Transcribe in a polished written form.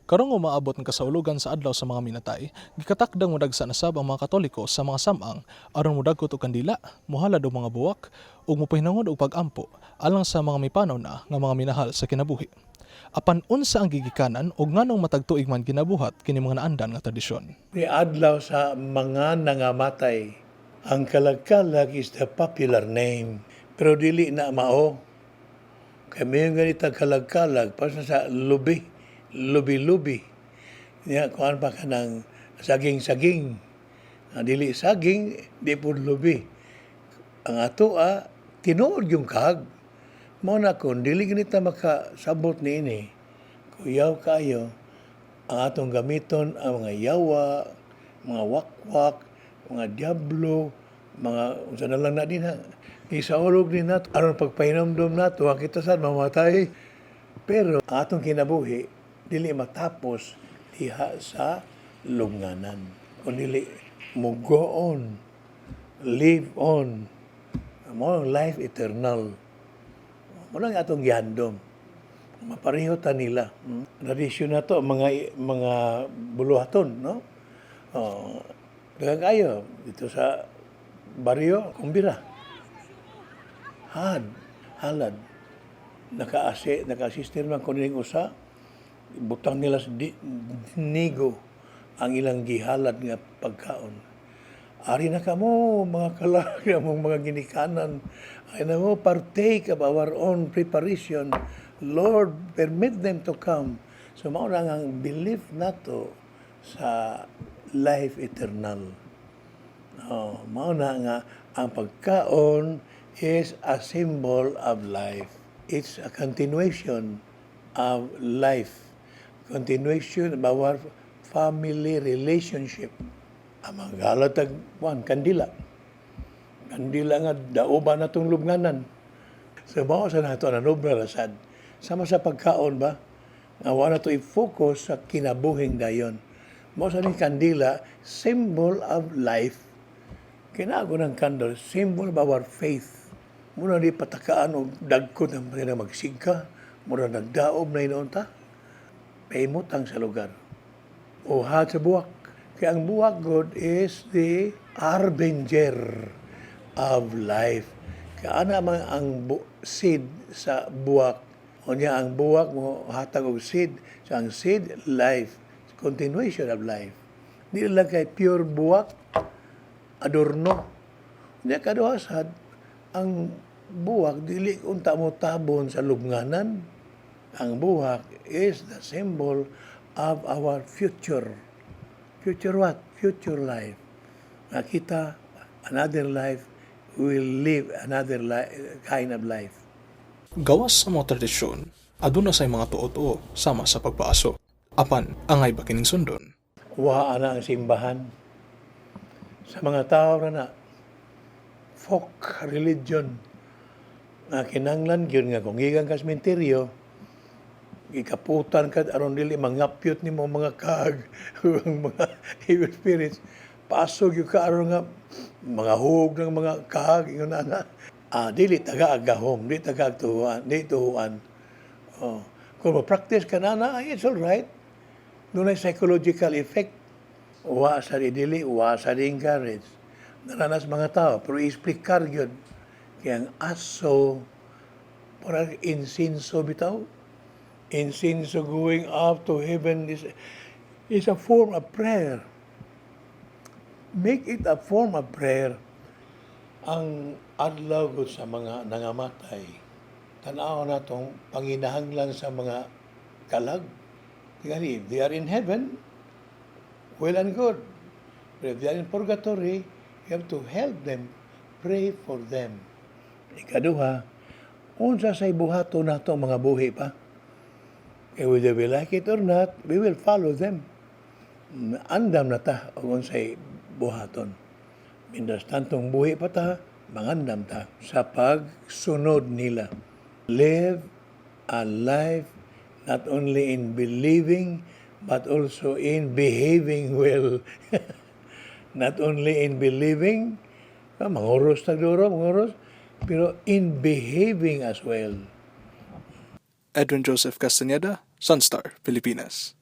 Karong umaabot ang kasaulugan sa adlaw sa mga minatay, gikatakdang modagsa na sab ang mga Katoliko sa mga samang aron modagkot og kandila, mohalad og mga buwak ug mopahinangod og pag-ampo alang sa mga mipanaw na nga mga minahal sa kinabuhi. Apan unsa ang gigikanan ug nganong matag tuig man ginabuhat kini mga naandan nga tradisyon? Ni adlaw sa mga nangamatay. Ang kalag-kalag is the popular name. Pero dili na mao. Kami yung ganitang kalag-kalag para sa lubi-lubi. Niya, kuhan pa ka ng saging-saging. Ang dili saging, di po lubi. Ang ato, tinuod yung kag. Mao na kung dili ganita makasabot ni ini. Kuyaw kayo, ang atong gamiton ang mga yawa, mga wakwak, mga diablo, mga unsa na lang na din ha. Isaulog din nato aron pagpahinomdom nato ang kita sad mamatay. Pero ang atong kinabuhi dili matapos diha sa lubnganan. Kung dili mo go on, live on. Mo life eternal. Mo lang atong gihandom. Mapareho ta nila. Tradisyon na to, mga buluhaton, no? Daghang kayo dito sa baryo, kumbira. Halad. Naka-assistir man ko niling usa, butang nila sa nigo ang ilang gihalad nga pagkaon. Ari na kamo, mga kalag, mga ginikanan. Ay na mo, partake of our own preparation. Lord, permit them to come. So, mao na ang belief nato sa life eternal. Mao na nga ang pagkaon is a symbol of life. It's a continuation of life. Continuation of our family relationship. Ang mga galatag, kandila. Kandila nga, daoba na itong lubnganan. So, mao sa nato na nobra rasad. Sama sa pagkaon ba? Nga wala to i-focus sa kinabuhing dayon. Mao sa ni kandila, symbol of life. Kinago ng candle, symbol of our faith. Muna di patakaan o dagkot ng mga magsigka. Muna nagdaob na inoon ta. Paimutang sa lugar. O sa buwak. Kaya ang buwak, God, is the harbinger of life. Kaya man ang seed sa buwak. O niya ang buwak mo hatag og seed. So ang seed, life. Continuation of life. Di lang kay pure buwak, adorno. Niya kaduhasad, ang buwak, dili unta mo tabon sa lubnganan. Ang buwak is the symbol of our future. Future what? Future life. Nakita, another life, we will live another kind of life. Gawas sa mga tradisyon, aduna say mga tuo-tuo sama sa pagpaaso. Apan, angay ba kining sundon? Wa na ang simbahan. Sa mga tao na folk religion nga kinanglan gyud nga kung gikan ka sementeryo, gikaputan ka aron dili mangapyot nimo mga kag mga evil spirits. Pasog yung ka aron nga mga hug ng mga kag ingon ana. Dili taga agahom, dili taga tuhuan, dili tuhuan. Kung ma-practice ka na, it's all right. Doon ay psychological effect. Wa sa dili, wa sa encourage. Naranas mga tao, pero isplikar yun. Kaya ang aso, parang insinso bitaw. Insinso going up to heaven is a form of prayer. Make it a form of prayer. Ang adlaw sa mga nangamatay, tanaw na itong panginahanglan sa mga kalag. If they are in heaven, well and good. But if they are in purgatory, you have to help them, pray for them. Ikaduha, unsa say buhato na itong mga buhi pa. Whether we like it or not, we will follow them. Andam na ta, o unsay buhaton. Mindas tantong buhi pa ta, mangandam ta sa pagsunod nila. Live a life not only in believing, but also in behaving well. Not only in believing, manguros tagduro, manguros, pero in behaving as well. Edwin Joseph Castañeda, Sunstar, Pilipinas.